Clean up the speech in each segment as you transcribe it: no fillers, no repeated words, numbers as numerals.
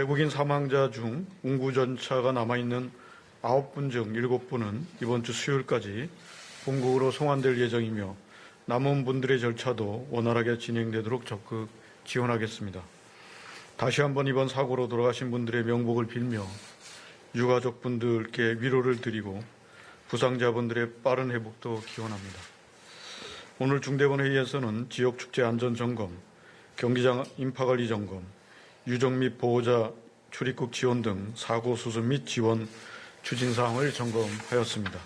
외국인 사망자 중 운구전차가 남아있는 9분 중 7분은 이번 주 수요일까지 본국으로 송환될 예정이며 남은 분들의 절차도 원활하게 진행되도록 적극 지원하겠습니다. 다시 한번 이번 사고로 돌아가신 분들의 명복을 빌며 유가족분들께 위로를 드리고 부상자분들의 빠른 회복도 기원합니다. 오늘 중대본 회의에서는 지역축제 안전점검, 경기장 인파관리 점검, 유족 및 보호자 출입국 지원 등 사고 수습 및 지원 추진 사항을 점검하였습니다.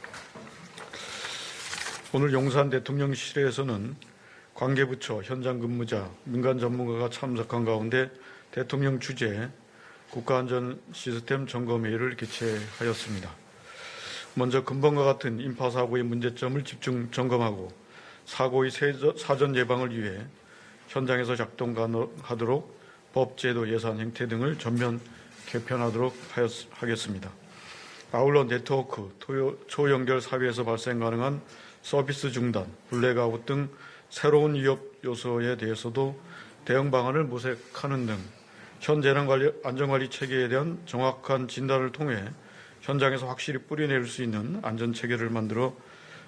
오늘 용산 대통령실에서는 관계부처, 현장 근무자, 민간 전문가가 참석한 가운데 대통령 주재 국가안전 시스템 점검회의를 개최하였습니다. 먼저 근본과 같은 인파사고의 문제점을 집중 점검하고 사고의 사전 예방을 위해 현장에서 작동 가능하도록 법, 제도, 예산, 행태 등을 전면 개편하도록 하겠습니다. 아울러 네트워크, 초연결 사회에서 발생 가능한 서비스 중단, 블랙아웃 등 새로운 위협 요소에 대해서도 대응 방안을 모색하는 등 현 안전관리 체계에 대한 정확한 진단을 통해 현장에서 확실히 뿌리내릴 수 있는 안전체계를 만들어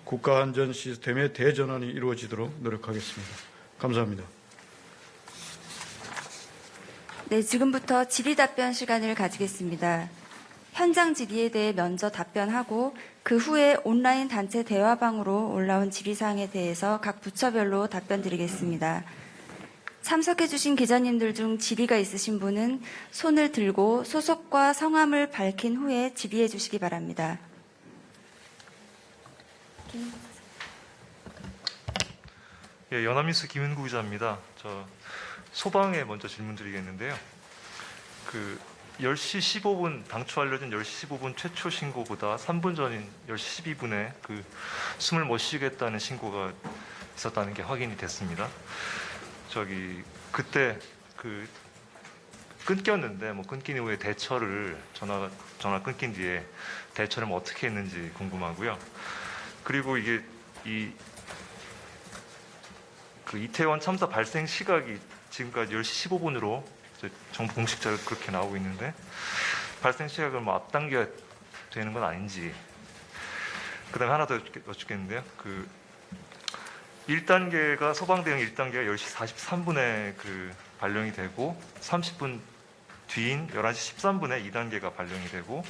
국가안전 시스템의 대전환이 이루어지도록 노력하겠습니다. 감사합니다. 네, 지금부터 질의답변 시간을 가지겠습니다. 현장 질의에 대해 먼저 답변하고 그 후에 온라인 단체 대화방으로 올라온 질의사항에 대해서 각 부처별로 답변 드리겠습니다. 참석해 주신 기자님들 중 질의가 있으신 분은 손을 들고 소속과 성함을 밝힌 후에 질의해 주시기 바랍니다. 예, 연합뉴스 김은구 기자입니다. 저 소방에 먼저 질문 드리겠는데요. 10시 15분, 당초 알려진 10시 15분 최초 신고보다 3분 전인 10시 12분에 숨을 못 쉬겠다는 신고가 있었다는 게 확인이 됐습니다. 그때 끊겼는데, 끊긴 이후에 대처를, 전화 끊긴 뒤에 대처를 어떻게 했는지 궁금하고요. 그리고 이게, 이태원 참사 발생 시각이 지금까지 10시 15분으로 정부 공식 자료 그렇게 나오고 있는데, 발생 시각을 앞당겨야 되는 건 아닌지. 그 다음에 하나 더 여쭙겠는데요. 1단계가, 소방대응 1단계가 10시 43분에 발령이 되고, 30분 뒤인 11시 13분에 2단계가 발령이 되고,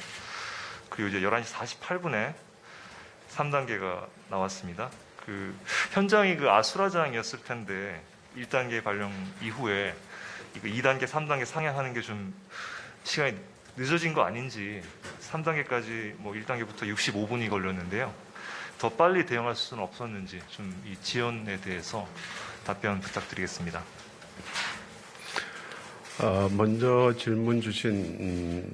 그리고 이제 11시 48분에 3단계가 나왔습니다. 현장이 아수라장이었을 텐데, 1단계 발령 이후에 2단계, 3단계 상향하는 게 좀 시간이 늦어진 거 아닌지, 3단계까지 1단계부터 65분이 걸렸는데요. 더 빨리 대응할 수는 없었는지 좀 이 지연에 대해서 답변 부탁드리겠습니다. 먼저 질문 주신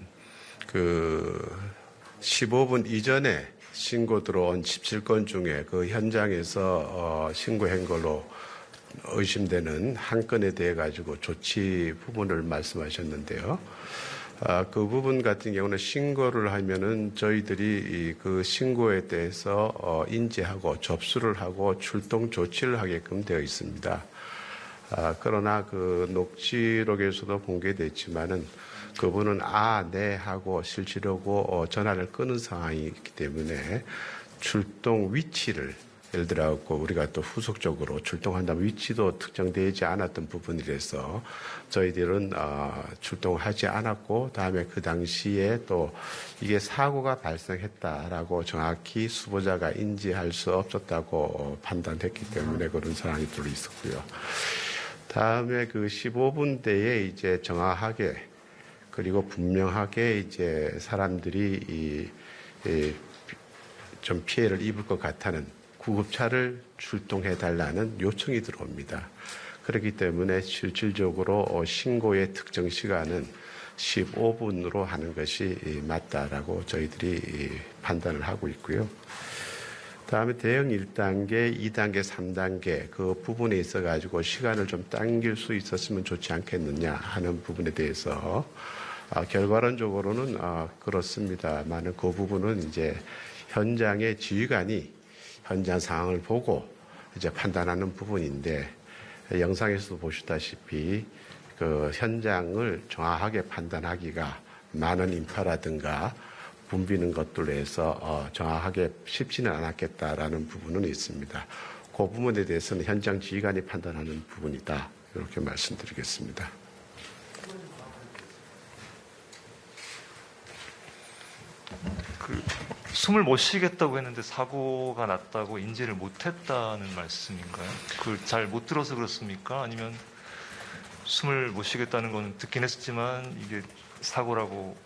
15분 이전에 신고 들어온 17건 중에 현장에서 신고한 걸로 의심되는 한 건에 대해 가지고 조치 부분을 말씀하셨는데요. 그 부분 같은 경우는 신고를 하면은 저희들이 그 신고에 대해서 인지하고 접수를 하고 출동 조치를 하게끔 되어 있습니다. 그러나 녹취록에서도 공개됐지만은 그분은 네 하고 실시려고 전화를 끊은 상황이기 때문에 출동 위치를, 예를 들어 우리가 또 후속적으로 출동한다면 위치도 특정되지 않았던 부분이라서 저희들은 출동하지 않았고, 다음에 그 당시에 또 이게 사고가 발생했다라고 정확히 수보자가 인지할 수 없었다고 판단했기 때문에 그런 상황이 또 있었고요. 다음에 15분대에 이제 정확하게 그리고 분명하게 이제 사람들이 좀 피해를 입을 것 같다는 구급차를 출동해 달라는 요청이 들어옵니다. 그렇기 때문에 실질적으로 신고의 특정 시간은 15분으로 하는 것이 맞다라고 저희들이 판단을 하고 있고요. 다음에 대응 1단계, 2단계, 3단계 그 부분에 있어 가지고 시간을 좀 당길 수 있었으면 좋지 않겠느냐 하는 부분에 대해서 결과론적으로는 그렇습니다만은 그 부분은 이제 현장의 지휘관이 현장 상황을 보고 이제 판단하는 부분인데, 영상에서도 보시다시피 그 현장을 정확하게 판단하기가 많은 인파라든가 붐비는 것들로 해서 정확하게 쉽지는 않았겠다라는 부분은 있습니다. 그 부분에 대해서는 현장 지휘관이 판단하는 부분이다. 이렇게 말씀드리겠습니다. 숨을 못 쉬겠다고 했는데 사고가 났다고 인지를 못했다는 말씀인가요? 잘 못 들어서 그렇습니까? 아니면 숨을 못 쉬겠다는 건 듣긴 했지만 이게 사고라고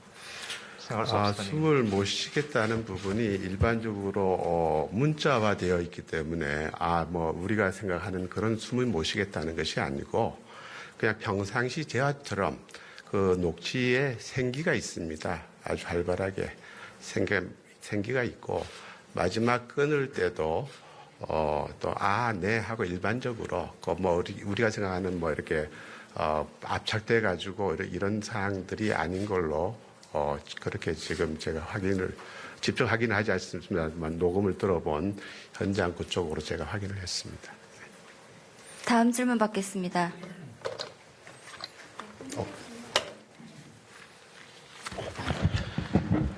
생각할 수 없다는 숨을 못 쉬겠다는 부분이 일반적으로 문자화되어 있기 때문에 우리가 생각하는 그런 숨을 못 쉬겠다는 것이 아니고 그냥 평상시 대화처럼 그 녹취에 생기가 있습니다. 아주 활발하게 생기가 있고 마지막 끊을 때도 네 하고 일반적으로 우리가 생각하는 이렇게 압착돼 가지고 이런 사항들이 아닌 걸로 그렇게 지금 제가 직접 확인을 하지 않습니다만 녹음을 들어본 현장 그쪽으로 제가 확인을 했습니다. 다음 질문 받겠습니다.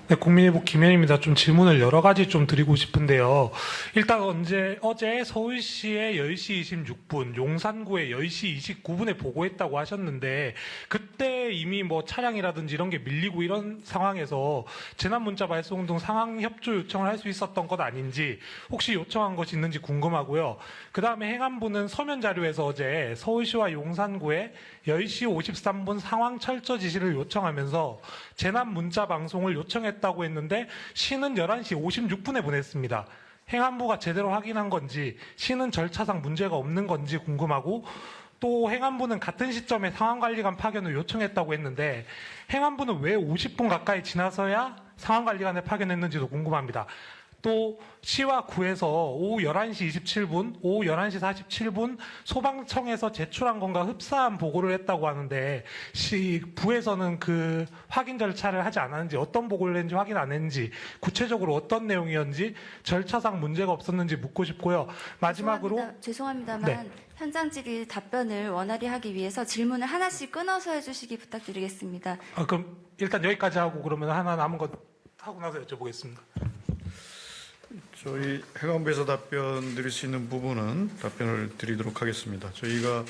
네, 국민의힘 김현입니다. 좀 질문을 여러 가지 좀 드리고 싶은데요. 일단 어제 서울시에 10시 26분, 용산구에 10시 29분에 보고했다고 하셨는데 그때 이미 차량이라든지 이런 게 밀리고 이런 상황에서 재난문자 발송 등 상황 협조 요청을 할 수 있었던 것 아닌지 혹시 요청한 것이 있는지 궁금하고요. 그 다음에 행안부는 서면 자료에서 어제 서울시와 용산구에 10시 53분 상황 철저 지시를 요청하면서 재난 문자 방송을 요청했다고 했는데 시는 11시 56분에 보냈습니다. 행안부가 제대로 확인한 건지 시는 절차상 문제가 없는 건지 궁금하고 또 행안부는 같은 시점에 상황관리관 파견을 요청했다고 했는데 행안부는 왜 50분 가까이 지나서야 상황관리관을 파견했는지도 궁금합니다. 또 시와 구에서 오후 11시 27분, 오후 11시 47분 소방청에서 제출한 건가 흡사한 보고를 했다고 하는데 부에서는 그 확인 절차를 하지 않았는지 어떤 보고를 했는지 확인 안 했는지 구체적으로 어떤 내용이었는지 절차상 문제가 없었는지 묻고 싶고요. 마지막으로 죄송합니다만 네. 현장 질의 답변을 원활히 하기 위해서 질문을 하나씩 끊어서 해주시기 부탁드리겠습니다. 그럼 일단 여기까지 하고 그러면 하나 남은 거 하고 나서 여쭤보겠습니다. 저희 행안부에서 답변 드릴 수 있는 부분은 답변을 드리도록 하겠습니다. 저희가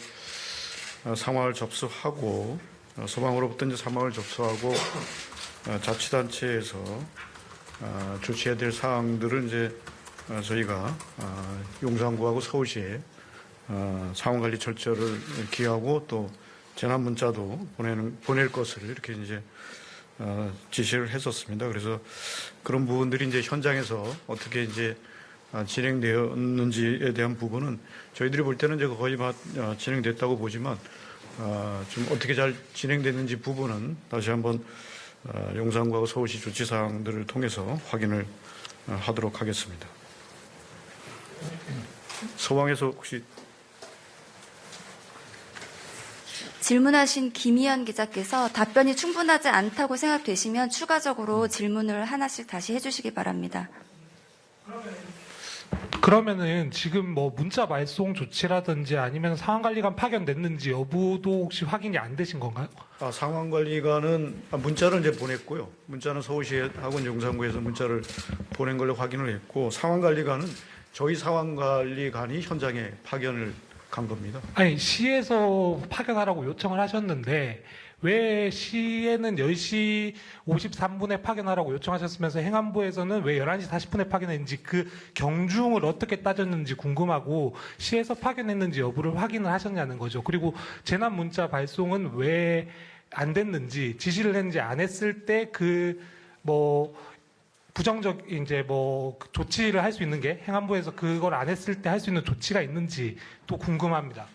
상황을 접수하고 소방으로부터 이제 상황을 접수하고 자치단체에서 조치해야 될 사항들을 이제 저희가 용산구하고 서울시에 상황관리 절차를 기하고 또 재난 문자도 보낼 것을 이렇게 이제 지시를 했었습니다. 그래서 그런 부분들이 이제 현장에서 어떻게 이제 진행되었는지에 대한 부분은 저희들이 볼 때는 이제 거의 진행됐다고 보지만 좀 어떻게 잘 진행됐는지 부분은 다시 한번 용산구하고 서울시 조치 사항들을 통해서 확인을 하도록 하겠습니다. 서방에서 혹시 질문하신 김희연 기자께서 답변이 충분하지 않다고 생각되시면 추가적으로 질문을 하나씩 다시 해주시기 바랍니다. 그러면은 지금 문자 발송 조치라든지 아니면 상황관리관 파견됐는지 여부도 혹시 확인이 안 되신 건가요? 상황관리관은 문자를 이제 보냈고요. 문자는 서울시하고 용산구에서 문자를 보낸 걸로 확인을 했고 상황관리관은 저희 상황관리관이 현장에 파견을 간 겁니다. 아니 시에서 파견하라고 요청을 하셨는데 왜 시에는 10시 53분에 파견하라고 요청하셨으면서 행안부에서는 왜 11시 40분에 파견했는지 그 경중을 어떻게 따졌는지 궁금하고 시에서 파견했는지 여부를 확인을 하셨냐는 거죠. 그리고 재난 문자 발송은 왜 안 됐는지 지시를 했는지 안 했을 때 부정적 조치를 할 수 있는 게 행안부에서 그걸 안 했을 때 할 수 있는 조치가 있는지 또 궁금합니다.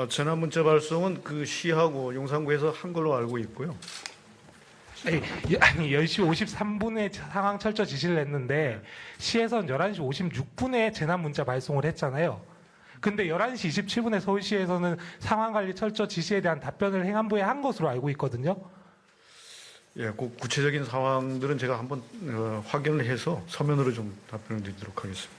재난 문자 발송은 그 시하고 용산구에서 한 걸로 알고 있고요. 아니 10시 53분에 상황 철저 지시를 했는데 시에서는 11시 56분에 재난 문자 발송을 했잖아요. 근데 11시 27분에 서울시에서는 상황관리 철저 지시에 대한 답변을 행안부에 한 것으로 알고 있거든요. 예, 그 구체적인 상황들은 제가 한번 확인을 해서 서면으로 좀 답변을 드리도록 하겠습니다.